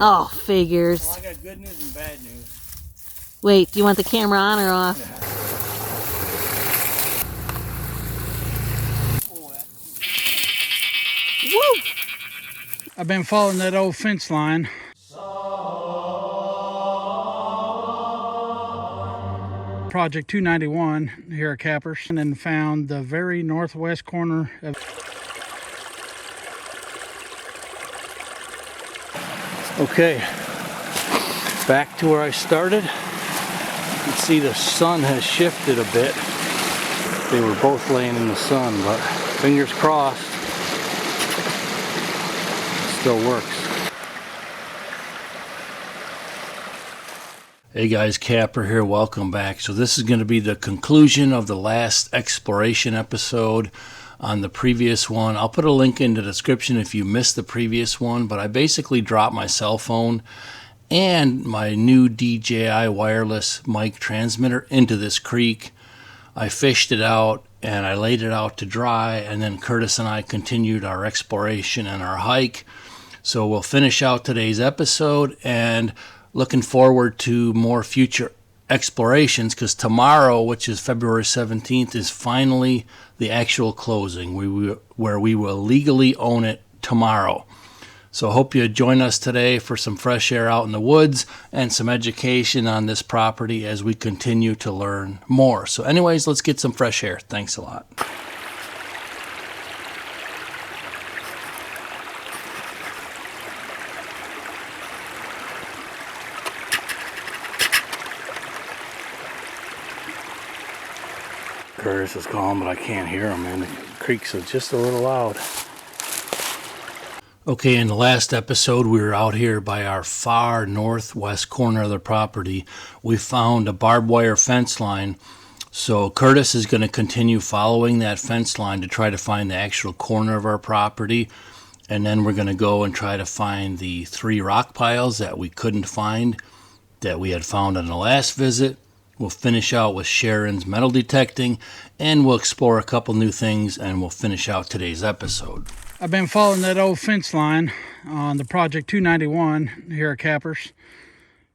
Oh, figures. Well, I got good news and bad news. Wait, do you want the camera on or off? Yeah. Woo! I've been following that old fence line. Project 291 here at Kappers, and then found the very northwest corner of. Okay, back to where I started. You can see the sun has shifted a bit. They were both laying in the sun, but fingers crossed, it still works. Hey guys, Kapper here, welcome back. So this is going to be the conclusion of the last exploration episode on the previous one. I'll put a link in the description if you missed the previous one, but I basically dropped my cell phone and my new DJI wireless mic transmitter into this creek. I fished it out and I laid it out to dry, and then Curtis and I continued our exploration and our hike. So we'll finish out today's episode, and looking forward to more future explorations, because tomorrow, which is February 17th, is finally the actual closing where we will legally own it tomorrow. So I hope you join us today for some fresh air out in the woods and some education on this property as we continue to learn more. So anyways, let's get some fresh air. Thanks a lot. Curtis is calling, but I can't hear him, man. The creeks are just a little loud. Okay, in the last episode, we were out here by our far northwest corner of the property. We found a barbed wire fence line. So Curtis is going to continue following that fence line to try to find the actual corner of our property. And then we're going to go and try to find the 3 rock piles that we couldn't find, that we had found on the last visit. We'll finish out with Sharon's metal detecting, and we'll explore a couple new things, and we'll finish out today's episode. I've been following that old fence line on the Project 291 here at Kappers.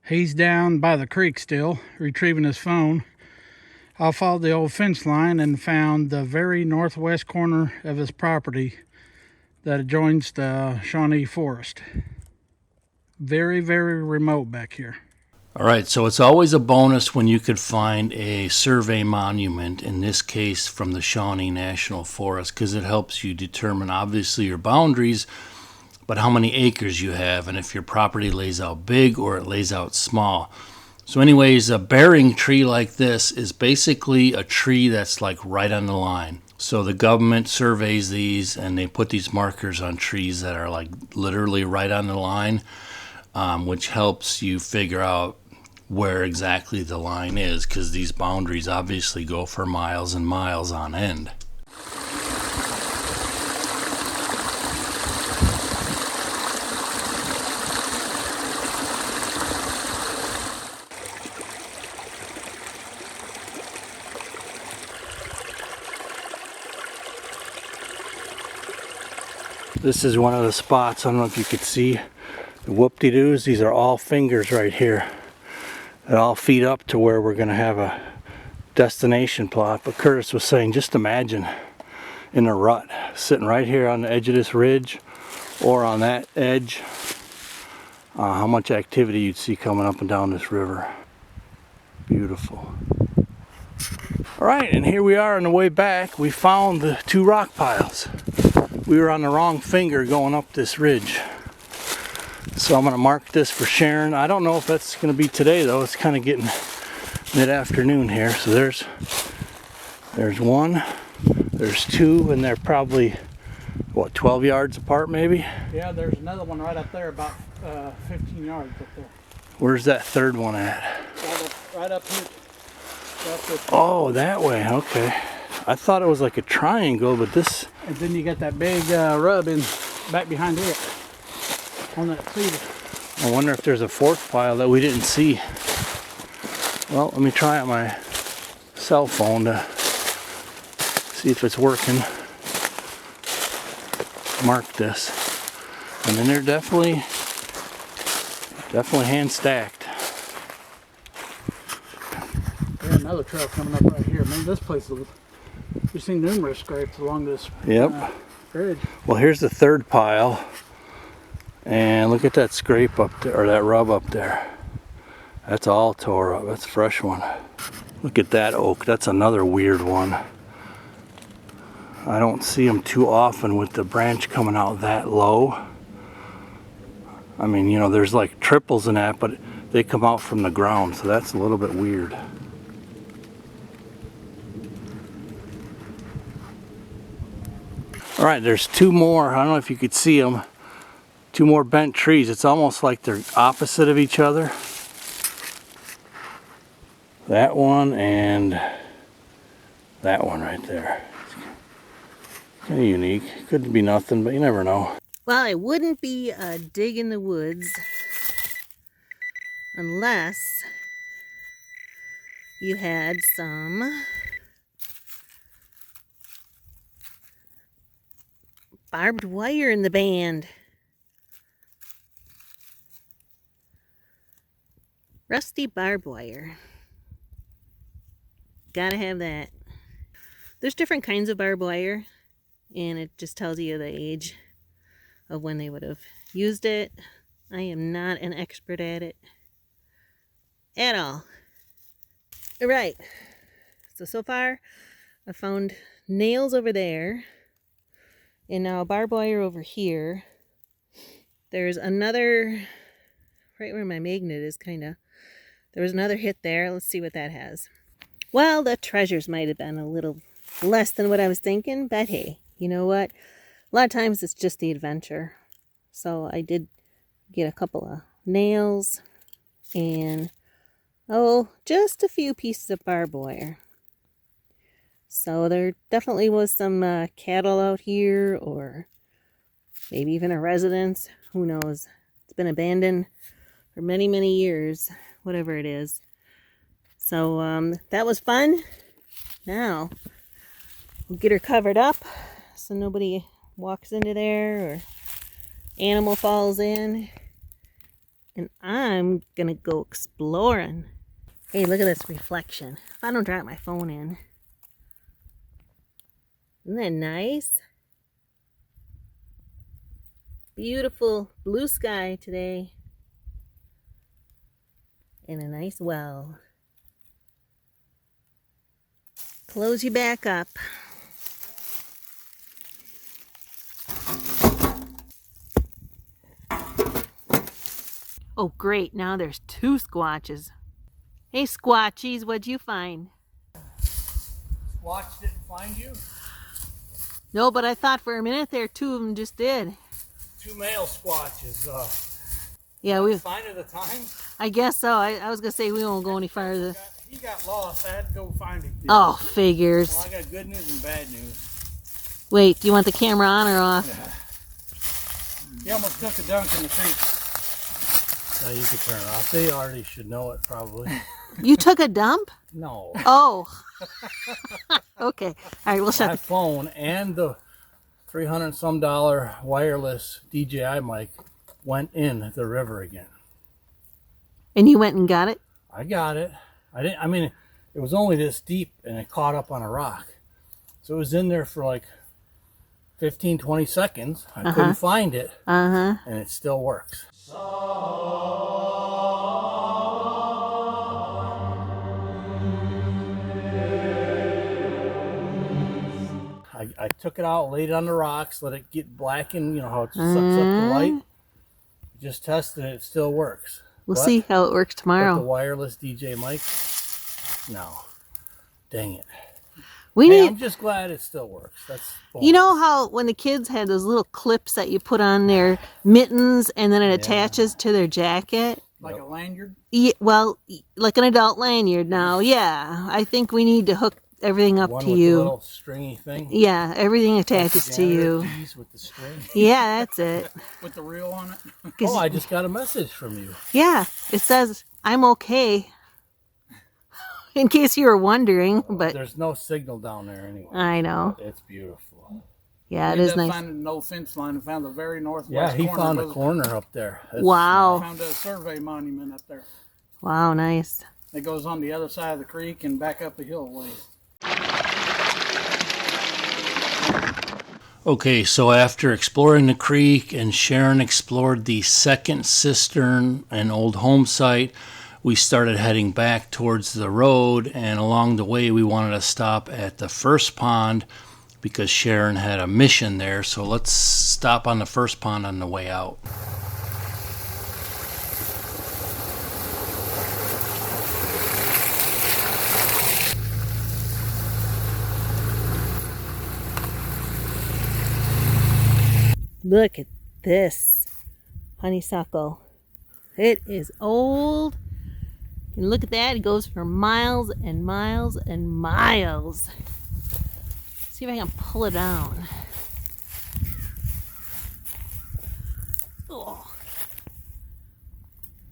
He's down by the creek still, retrieving his phone. I followed the old fence line and found the very northwest corner of his property that adjoins the Shawnee Forest. Very, very remote back here. All right, so it's always a bonus when you could find a survey monument, in this case from the Shawnee National Forest, because it helps you determine obviously your boundaries, but how many acres you have, and if your property lays out big or it lays out small. So anyways, a bearing tree like this is basically a tree that's like right on the line. So the government surveys these, and they put these markers on trees that are like literally right on the line, which helps you figure out where exactly the line is, because these boundaries obviously go for miles and miles on end. This is one of the spots. I don't know if you could see the whoop-de-doos. These are all fingers right here. It all feed up to where we're going to have a destination plot. But Curtis was saying, just imagine in a rut, sitting right here on the edge of this ridge or on that edge, how much activity you'd see coming up and down this river. Beautiful. All right, and here we are on the way back. We found the 2 rock piles. We were on the wrong finger going up this ridge. So I'm going to mark this for Sharon. I don't know if that's going to be today though. It's kind of getting mid-afternoon here. So there's 1, there's 2, and they're probably, what, 12 yards apart maybe? Yeah, there's another one right up there, about 15 yards up there. Where's that third one at? Right up here. Oh, that way, okay. I thought it was like a triangle, but this... And then you got that big rub in back behind it. On that cedar. I wonder if there's a 4th pile that we didn't see. Well, let me try out my cell phone to see if it's working. Mark this. And then there definitely Definitely hand stacked. Yeah, another trail coming up right here. Man, this place, we've seen numerous scrapes along this bridge. Well, here's the third pile. And look at that scrape up there, or that rub up there. That's all tore up. That's a fresh one. Look at that oak. That's another weird one. I don't see them too often with the branch coming out that low. I mean, you know, there's like triples in that, but they come out from the ground, so that's a little bit weird. All right, there's two more. I don't know if you could see them. Two more bent trees. It's almost like they're opposite of each other. That one and that one right there. Kind of unique. Could be nothing, but you never know. Well, it wouldn't be a dig in the woods unless you had some barbed wire in the band. Rusty barbed wire. Gotta have that. There's different kinds of barbed wire, and it just tells you the age of when they would have used it. I am not an expert at it at all. All right, so far I found nails over there, and now barbed wire over here. There's another right where my magnet is, kind of. There was another hit there. Let's see what that has. Well, the treasures might have been a little less than what I was thinking, but hey, you know what? A lot of times it's just the adventure. So I did get a couple of nails and, oh, just a few pieces of barbed wire. So there definitely was some cattle out here, or maybe even a residence. Who knows? It's been abandoned for many, many years, whatever it is. So that was fun. Now we'll get her covered up so nobody walks into there or animal falls in. And I'm gonna go exploring. Hey, look at this reflection. If I don't drop my phone in. Isn't that nice? Beautiful blue sky today. And a nice well. Close you back up. Oh great, now there's two squatches. Hey squatchies, what'd you find? Squatch didn't find you? No, but I thought for a minute there two of them just did. Two male squatches. Yeah, we Find at a time? I guess so. I was gonna say we won't go any farther. He got lost. I had to go find him. Oh, figures. Well, I got good news and bad news. Wait, do you want the camera on or off? He almost took a dunk in the creek. No, you can turn it off. They already should know it, probably. You took a dump? No. Oh. Okay. All right, we'll shut My phone and the $300 some wireless DJI mic went in the river again. And you went and got it? I got it. I mean, it was only this deep and it caught up on a rock. So it was in there for like 15, 20 seconds. I couldn't find it. And it still works. I took it out, laid it on the rocks, let it get black, and you know how it sucks up the light. Just tested it, it still works. We'll see how it works tomorrow. With the wireless DJ mic, no. Dang it. I'm just glad it still works. That's bonus. You know how when the kids had those little clips that you put on their mittens and then it attaches to their jacket? Like a lanyard? Yeah, well, like an adult lanyard now. Yeah, I think we need to hook everything up One to with you. The little stringy thing. Yeah, everything attaches to you. With the string. Yeah, that's it. With the reel on it? Oh, I just got a message from you. Yeah, it says, I'm okay. In case you were wondering, but... There's no signal down there anyway. I know. It's beautiful. Yeah, it We is ended up nice. finding an old fence line and found the very northwest Yeah, he corner. found a corner up there. Wow. Found a survey monument up there. Wow, nice. It goes on the other side of the creek and back up the hill a ways. Okay, so after exploring the creek and Sharon explored the second cistern and old home site, we started heading back towards the road, and along the way we wanted to stop at the first pond because Sharon had a mission there. So let's stop on the first pond on the way out. Look at this honeysuckle. It is old. And look at that. It goes for miles and miles and miles. See if I can pull it down. Oh.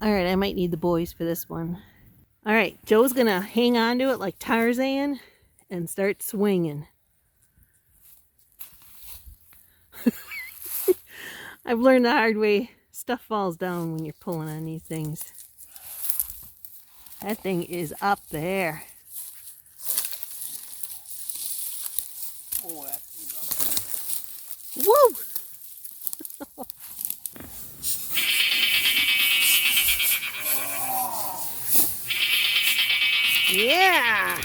All right, I might need the boys for this one. All right, Joe's going to hang on to it like Tarzan and start swinging. I've learned the hard way. Stuff falls down when you're pulling on these things. That thing is up there. Oh, that thing's up there. Woo! Yeah!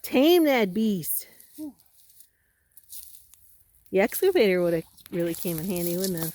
Tame that beast. The excavator would have really came in handy, wouldn't it?